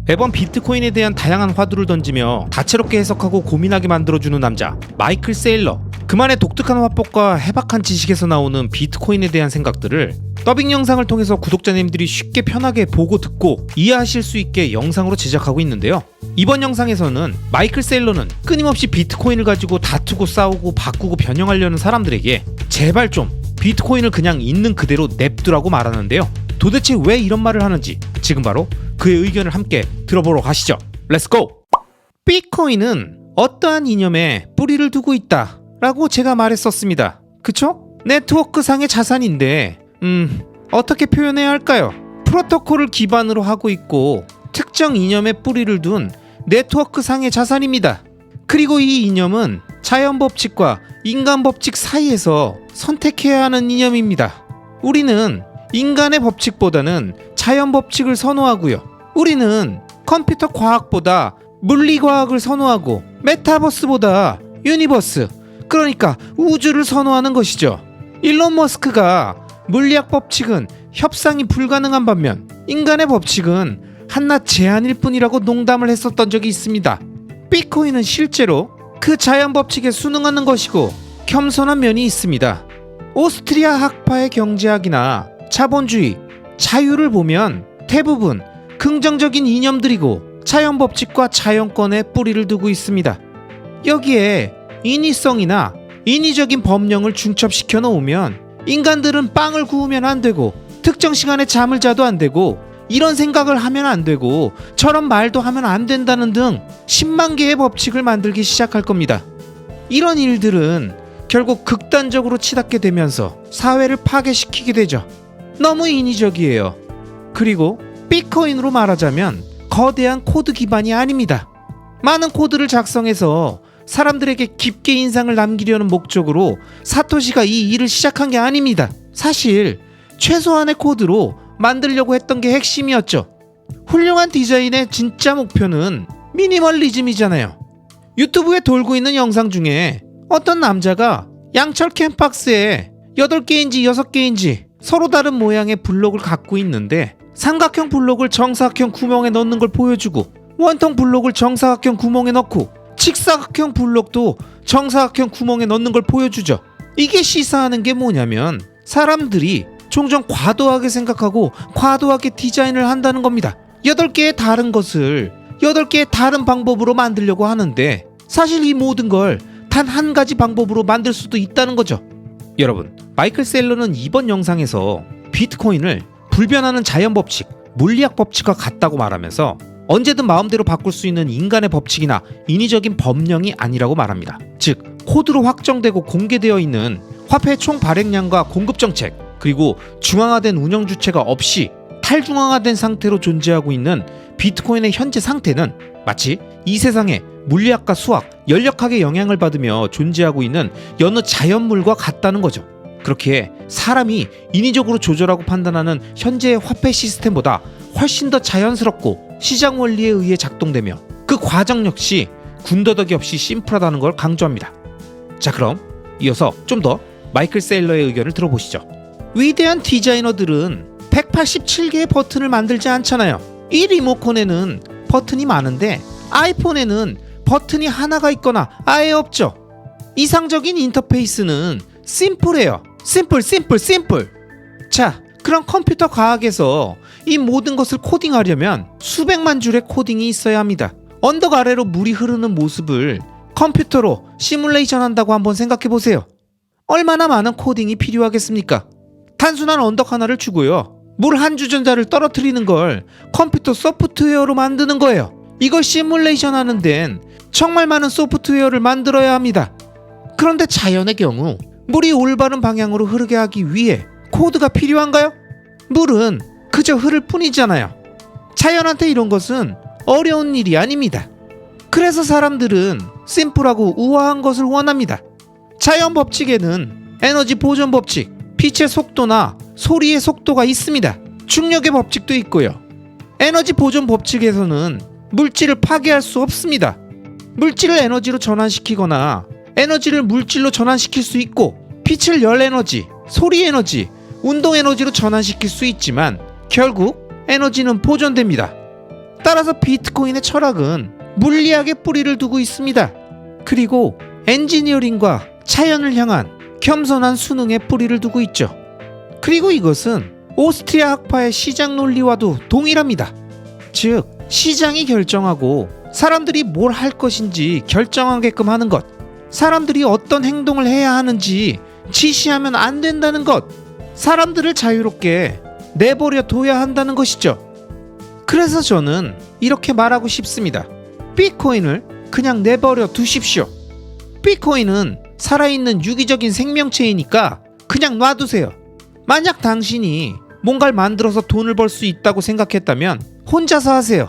매번 비트코인에 대한 다양한 화두를 던지며 다채롭게 해석하고 고민하게 만들어주는 남자 마이클 세일러. 그만의 독특한 화법과 해박한 지식에서 나오는 비트코인에 대한 생각들을 더빙 영상을 통해서 구독자님들이 쉽게 편하게 보고 듣고 이해하실 수 있게 영상으로 제작하고 있는데요. 이번 영상에서는 마이클 세일러는 끊임없이 비트코인을 가지고 다투고 싸우고 바꾸고 변형하려는 사람들에게 제발 좀 비트코인을 그냥 있는 그대로 냅두라고 말하는데요. 도대체 왜 이런 말을 하는지 지금 바로 그의 의견을 함께 들어보러 가시죠. 렛츠고! 비트코인은 어떠한 이념에 뿌리를 두고 있다 라고 제가 말했었습니다. 그쵸? 네트워크상의 자산인데 어떻게 표현해야 할까요? 프로토콜을 기반으로 하고 있고 특정 이념에 뿌리를 둔 네트워크상의 자산입니다. 그리고 이 이념은 자연 법칙과 인간 법칙 사이에서 선택해야 하는 이념입니다. 우리는 인간의 법칙보다는 자연 법칙을 선호하고요. 우리는 컴퓨터 과학보다 물리과학을 선호하고 메타버스보다 유니버스, 그러니까 우주를 선호하는 것이죠. 일론 머스크가 물리학 법칙은 협상이 불가능한 반면 인간의 법칙은 한낱 제한일 뿐이라고 농담을 했었던 적이 있습니다. 비트코인은 실제로 그 자연 법칙에 순응하는 것이고 겸손한 면이 있습니다. 오스트리아 학파의 경제학이나 자본주의, 자유를 보면 대부분 긍정적인 이념들이고 자연 법칙과 자연권에 뿌리를 두고 있습니다. 여기에 인위성이나 인위적인 법령을 중첩시켜 놓으면 인간들은 빵을 구우면 안 되고 특정 시간에 잠을 자도 안 되고 이런 생각을 하면 안 되고 저런 말도 하면 안 된다는 등 10만 개의 법칙을 만들기 시작할 겁니다. 이런 일들은 결국 극단적으로 치닫게 되면서 사회를 파괴시키게 되죠. 너무 인위적이에요. 그리고 비트코인으로 말하자면 거대한 코드 기반이 아닙니다. 많은 코드를 작성해서 사람들에게 깊게 인상을 남기려는 목적으로 사토시가 이 일을 시작한 게 아닙니다. 사실 최소한의 코드로 만들려고 했던 게 핵심이었죠. 훌륭한 디자인의 진짜 목표는 미니멀리즘이잖아요. 유튜브에 돌고 있는 영상 중에 어떤 남자가 양철 캔박스에 8개인지 6개인지 서로 다른 모양의 블록을 갖고 있는데 삼각형 블록을 정사각형 구멍에 넣는 걸 보여주고 원통 블록을 정사각형 구멍에 넣고 직사각형 블록도 정사각형 구멍에 넣는 걸 보여주죠. 이게 시사하는 게 뭐냐면 사람들이 종종 과도하게 생각하고 과도하게 디자인을 한다는 겁니다. 8개의 다른 것을 8개의 다른 방법으로 만들려고 하는데 사실 이 모든 걸 단 한 가지 방법으로 만들 수도 있다는 거죠. 여러분, 마이클 세일러는 이번 영상에서 비트코인을 불변하는 자연 법칙, 물리학 법칙과 같다고 말하면서 언제든 마음대로 바꿀 수 있는 인간의 법칙이나 인위적인 법령이 아니라고 말합니다. 즉, 코드로 확정되고 공개되어 있는 화폐 총 발행량과 공급 정책, 그리고 중앙화된 운영 주체가 없이 탈중앙화된 상태로 존재하고 있는 비트코인의 현재 상태는 마치 이 세상에 물리학과 수학, 연력학의 영향을 받으며 존재하고 있는 여느 자연물과 같다는 거죠. 그렇기에 사람이 인위적으로 조절하고 판단하는 현재의 화폐 시스템보다 훨씬 더 자연스럽고 시장 원리에 의해 작동되며 그 과정 역시 군더더기 없이 심플하다는 걸 강조합니다. 자, 그럼 이어서 좀 더 마이클 세일러의 의견을 들어보시죠. 위대한 디자이너들은 187개의 버튼을 만들지 않잖아요. 이 리모컨에는 버튼이 많은데 아이폰에는 버튼이 하나가 있거나 아예 없죠. 이상적인 인터페이스는 심플해요. 심플. 자, 그럼 컴퓨터 과학에서 이 모든 것을 코딩하려면 수백만 줄의 코딩이 있어야 합니다. 언덕 아래로 물이 흐르는 모습을 컴퓨터로 시뮬레이션 한다고 한번 생각해 보세요. 얼마나 많은 코딩이 필요하겠습니까? 단순한 언덕 하나를 주고요, 물 한 주전자를 떨어뜨리는 걸 컴퓨터 소프트웨어로 만드는 거예요. 이걸 시뮬레이션 하는 데는 정말 많은 소프트웨어를 만들어야 합니다. 그런데 자연의 경우 물이 올바른 방향으로 흐르게 하기 위해 코드가 필요한가요? 물은 그저 흐를 뿐이잖아요. 자연한테 이런 것은 어려운 일이 아닙니다. 그래서 사람들은 심플하고 우아한 것을 원합니다. 자연 법칙에는 에너지 보존 법칙, 빛의 속도나 소리의 속도가 있습니다. 중력의 법칙도 있고요. 에너지 보존 법칙에서는 물질을 파괴할 수 없습니다. 물질을 에너지로 전환시키거나 에너지를 물질로 전환시킬 수 있고 빛을 열 에너지, 소리 에너지, 운동 에너지로 전환시킬 수 있지만 결국 에너지는 보존됩니다. 따라서 비트코인의 철학은 물리학에 뿌리를 두고 있습니다. 그리고 엔지니어링과 자연을 향한 겸손한 수능에 뿌리를 두고 있죠. 그리고 이것은 오스트리아 학파의 시장 논리와도 동일합니다. 즉, 시장이 결정하고 사람들이 뭘 할 것인지 결정하게끔 하는 것, 사람들이 어떤 행동을 해야 하는지 지시하면 안 된다는 것, 사람들을 자유롭게 내버려 둬야 한다는 것이죠. 그래서 저는 이렇게 말하고 싶습니다. 비트코인을 그냥 내버려 두십시오. 비트코인은 살아있는 유기적인 생명체이니까 그냥 놔두세요. 만약 당신이 뭔가를 만들어서 돈을 벌 수 있다고 생각했다면 혼자서 하세요.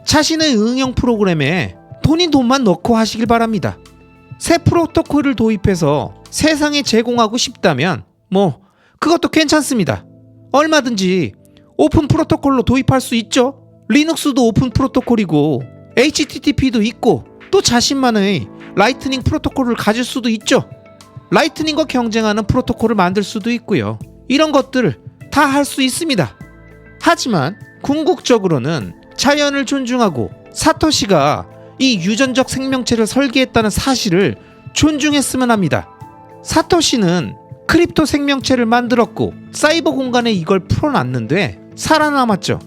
자신의 응용 프로그램에 본인 돈만 넣고 하시길 바랍니다. 새 프로토콜을 도입해서 세상에 제공하고 싶다면 그것도 괜찮습니다. 얼마든지 오픈 프로토콜로 도입할 수 있죠. 리눅스도 오픈 프로토콜이고 HTTP도 있고 또 자신만의 라이트닝 프로토콜을 가질 수도 있죠. 라이트닝과 경쟁하는 프로토콜을 만들 수도 있고요. 이런 것들을 다 할 수 있습니다. 하지만 궁극적으로는 자연을 존중하고 사토시가 이 유전적 생명체를 설계했다는 사실을 존중했으면 합니다. 사토시는 크립토 생명체를 만들었고 사이버 공간에 이걸 풀어놨는데 살아남았죠.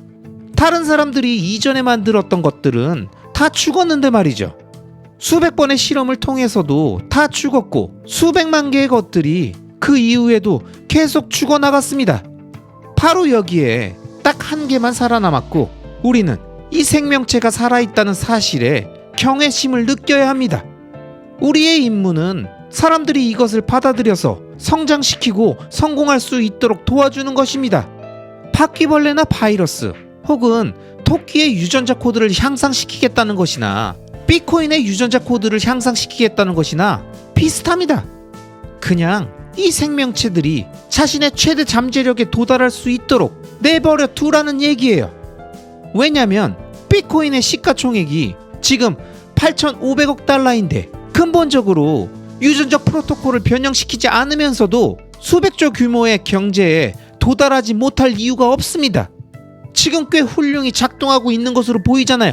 다른 사람들이 이전에 만들었던 것들은 다 죽었는데 말이죠. 수백 번의 실험을 통해서도 다 죽었고 수백만 개의 것들이 그 이후에도 계속 죽어나갔습니다. 바로 여기에 딱 한 개만 살아남았고 우리는 이 생명체가 살아있다는 사실에 경외심을 느껴야 합니다. 우리의 임무는 사람들이 이것을 받아들여서 성장시키고 성공할 수 있도록 도와주는 것입니다. 바퀴벌레나 바이러스 혹은 토끼의 유전자 코드를 향상시키겠다는 것이나 비트코인의 유전자 코드를 향상시키겠다는 것이나 비슷합니다. 그냥 이 생명체들이 자신의 최대 잠재력에 도달할 수 있도록 내버려 두라는 얘기예요. 왜냐면 비트코인의 시가총액이 지금 8,500억 달러인데 근본적으로 유전적 프로토콜을 변형시키지 않으면서도 수백조 규모의 경제에 도달하지 못할 이유가 없습니다. 지금 꽤 훌륭히 작동하고 있는 것으로 보이잖아요.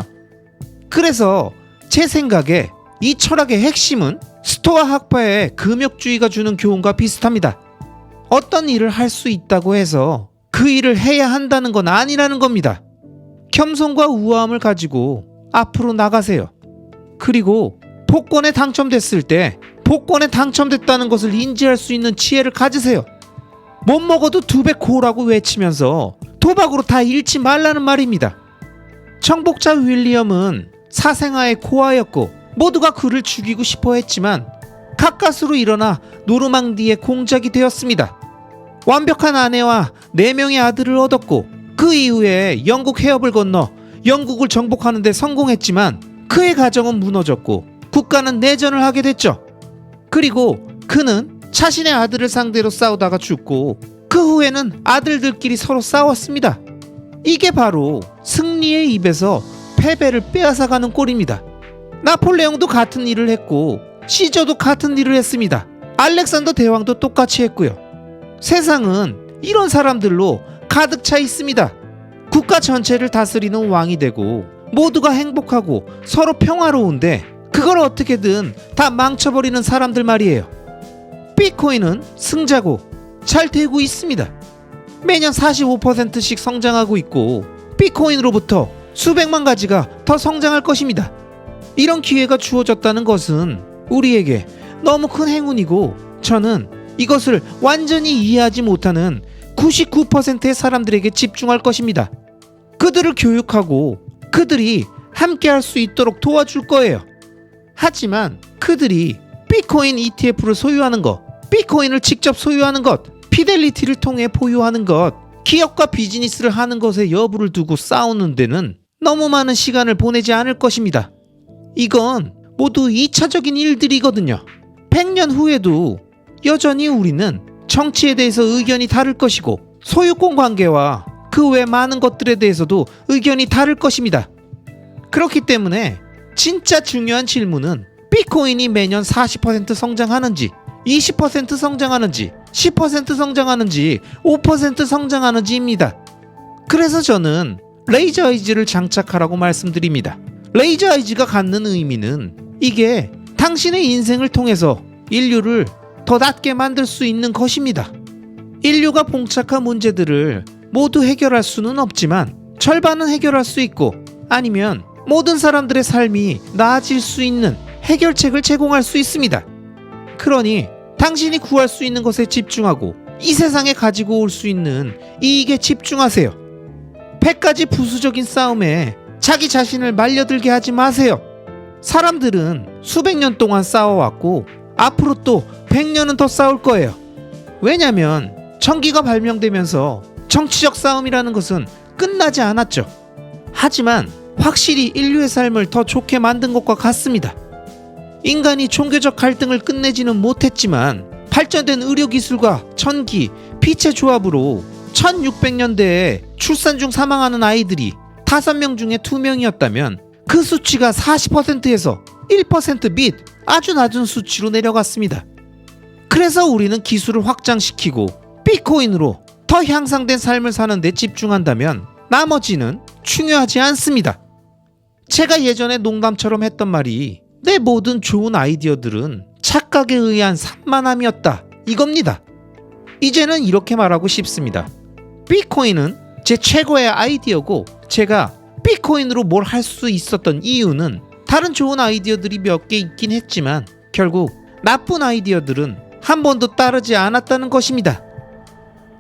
그래서 제 생각에 이 철학의 핵심은 스토아 학파의 금욕주의가 주는 교훈과 비슷합니다. 어떤 일을 할 수 있다고 해서 그 일을 해야 한다는 건 아니라는 겁니다. 겸손과 우아함을 가지고 앞으로 나가세요. 그리고 복권에 당첨됐을 때 복권에 당첨됐다는 것을 인지할 수 있는 지혜를 가지세요. 못 먹어도 2배 고라고 외치면서 도박으로 다 잃지 말라는 말입니다. 청복자 윌리엄은 사생아의 고아였고 모두가 그를 죽이고 싶어 했지만 가까스로 일어나 노르망디의 공작이 되었습니다. 완벽한 아내와 4명의 아들을 얻었고 그 이후에 영국 해협을 건너 영국을 정복하는 데 성공했지만 그의 가정은 무너졌고 국가는 내전을 하게 됐죠. 그리고 그는 자신의 아들을 상대로 싸우다가 죽고 그 후에는 아들들끼리 서로 싸웠습니다. 이게 바로 승리의 입에서 패배를 빼앗아가는 꼴입니다. 나폴레옹도 같은 일을 했고 시저도 같은 일을 했습니다. 알렉산더 대왕도 똑같이 했고요. 세상은 이런 사람들로 가득 차 있습니다. 국가 전체를 다스리는 왕이 되고 모두가 행복하고 서로 평화로운데 그걸 어떻게든 다 망쳐버리는 사람들 말이에요. 비트코인은 승자고 잘 되고 있습니다. 매년 45%씩 성장하고 있고 비트코인으로부터 수백만 가지가 더 성장할 것입니다. 이런 기회가 주어졌다는 것은 우리에게 너무 큰 행운이고 저는 이것을 완전히 이해하지 못하는 99%의 사람들에게 집중할 것입니다. 그들을 교육하고 그들이 함께 할 수 있도록 도와줄 거예요. 하지만 그들이 비트코인 ETF를 소유하는 것, 비트코인을 직접 소유하는 것, 피델리티를 통해 보유하는 것, 기업과 비즈니스를 하는 것에 여부를 두고 싸우는 데는 너무 많은 시간을 보내지 않을 것입니다. 이건 모두 2차적인 일들이거든요. 100년 후에도 여전히 우리는 정치에 대해서 의견이 다를 것이고 소유권 관계와 그 외 많은 것들에 대해서도 의견이 다를 것입니다. 그렇기 때문에 진짜 중요한 질문은 비트코인이 매년 40% 성장하는지 20% 성장하는지 10% 성장하는지 5% 성장하는지입니다. 그래서 저는 레이저 아이즈를 장착하라고 말씀드립니다. 레이저 아이즈가 갖는 의미는 이게 당신의 인생을 통해서 인류를 더 낫게 만들 수 있는 것입니다. 인류가 봉착한 문제들을 모두 해결할 수는 없지만 절반은 해결할 수 있고, 아니면 모든 사람들의 삶이 나아질 수 있는 해결책을 제공할 수 있습니다. 그러니 당신이 구할 수 있는 것에 집중하고 이 세상에 가지고 올 수 있는 이익에 집중하세요. 100가지 부수적인 싸움에 자기 자신을 말려들게 하지 마세요. 사람들은 수백 년 동안 싸워왔고 앞으로 또 100년은 더 싸울 거예요. 왜냐면 전기가 발명되면서 정치적 싸움이라는 것은 끝나지 않았죠. 하지만 확실히 인류의 삶을 더 좋게 만든 것과 같습니다. 인간이 종교적 갈등을 끝내지는 못했지만 발전된 의료기술과 전기, 빛의 조합으로 1600년대에 출산 중 사망하는 아이들이 5명 중에 2명이었다면 그 수치가 40%에서 1% 및 아주 낮은 수치로 내려갔습니다. 그래서 우리는 기술을 확장시키고 비트코인으로 더 향상된 삶을 사는 데 집중한다면 나머지는 중요하지 않습니다. 제가 예전에 농담처럼 했던 말이 내 모든 좋은 아이디어들은 착각에 의한 산만함이었다, 이겁니다. 이제는 이렇게 말하고 싶습니다. 비트코인은 제 최고의 아이디어고, 제가 비트코인으로 뭘 할 수 있었던 이유는 다른 좋은 아이디어들이 몇 개 있긴 했지만 결국 나쁜 아이디어들은 한 번도 따르지 않았다는 것입니다.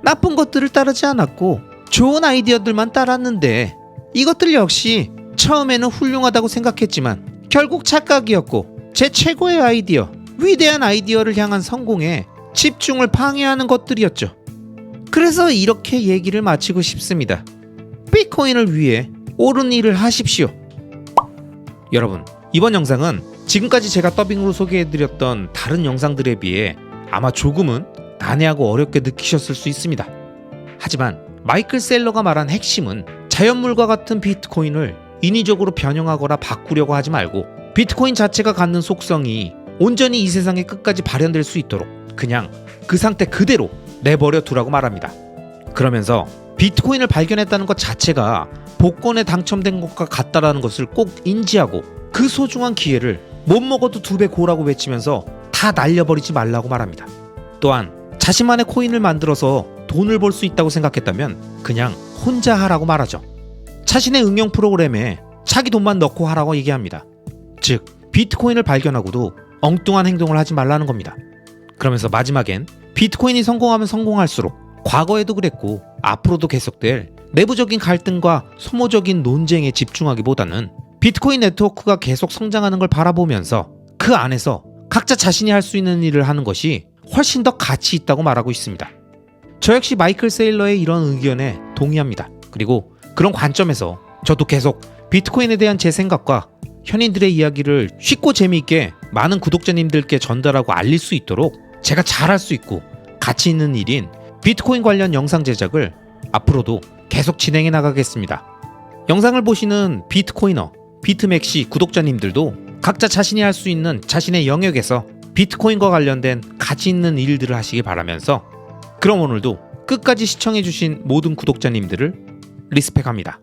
나쁜 것들을 따르지 않았고 좋은 아이디어들만 따랐는데, 이것들 역시 처음에는 훌륭하다고 생각했지만 결국 착각이었고, 제 최고의 아이디어, 위대한 아이디어를 향한 성공에 집중을 방해하는 것들이었죠. 그래서 이렇게 얘기를 마치고 싶습니다. 비트코인을 위해 옳은 일을 하십시오. 여러분, 이번 영상은 지금까지 제가 더빙으로 소개해드렸던 다른 영상들에 비해 아마 조금은 난해하고 어렵게 느끼셨을 수 있습니다. 하지만 마이클 셀러가 말한 핵심은 자연물과 같은 비트코인을 인위적으로 변형하거나 바꾸려고 하지 말고, 비트코인 자체가 갖는 속성이 온전히 이 세상의 끝까지 발현될 수 있도록 그냥 그 상태 그대로 내버려 두라고 말합니다. 그러면서 비트코인을 발견했다는 것 자체가 복권에 당첨된 것과 같다라는 것을 꼭 인지하고 그 소중한 기회를 못 먹어도 2배 고라고 외치면서 다 날려버리지 말라고 말합니다. 또한 자신만의 코인을 만들어서 돈을 벌 수 있다고 생각했다면 그냥 혼자 하라고 말하죠. 자신의 응용 프로그램에 자기 돈만 넣고 하라고 얘기합니다. 즉, 비트코인을 발견하고도 엉뚱한 행동을 하지 말라는 겁니다. 그러면서 마지막엔 비트코인이 성공하면 성공할수록 과거에도 그랬고 앞으로도 계속될 내부적인 갈등과 소모적인 논쟁에 집중하기보다는 비트코인 네트워크가 계속 성장하는 걸 바라보면서 그 안에서 각자 자신이 할 수 있는 일을 하는 것이 훨씬 더 가치 있다고 말하고 있습니다. 저 역시 마이클 세일러의 이런 의견에 동의합니다. 그리고 그런 관점에서 저도 계속 비트코인에 대한 제 생각과 현인들의 이야기를 쉽고 재미있게 많은 구독자님들께 전달하고 알릴 수 있도록 제가 잘할 수 있고 가치 있는 일인 비트코인 관련 영상 제작을 앞으로도 계속 진행해 나가겠습니다. 영상을 보시는 비트코이너, 비트맥시 구독자님들도 각자 자신이 할 수 있는 자신의 영역에서 비트코인과 관련된 가치 있는 일들을 하시길 바라면서, 그럼 오늘도 끝까지 시청해주신 모든 구독자님들을 리스펙합니다.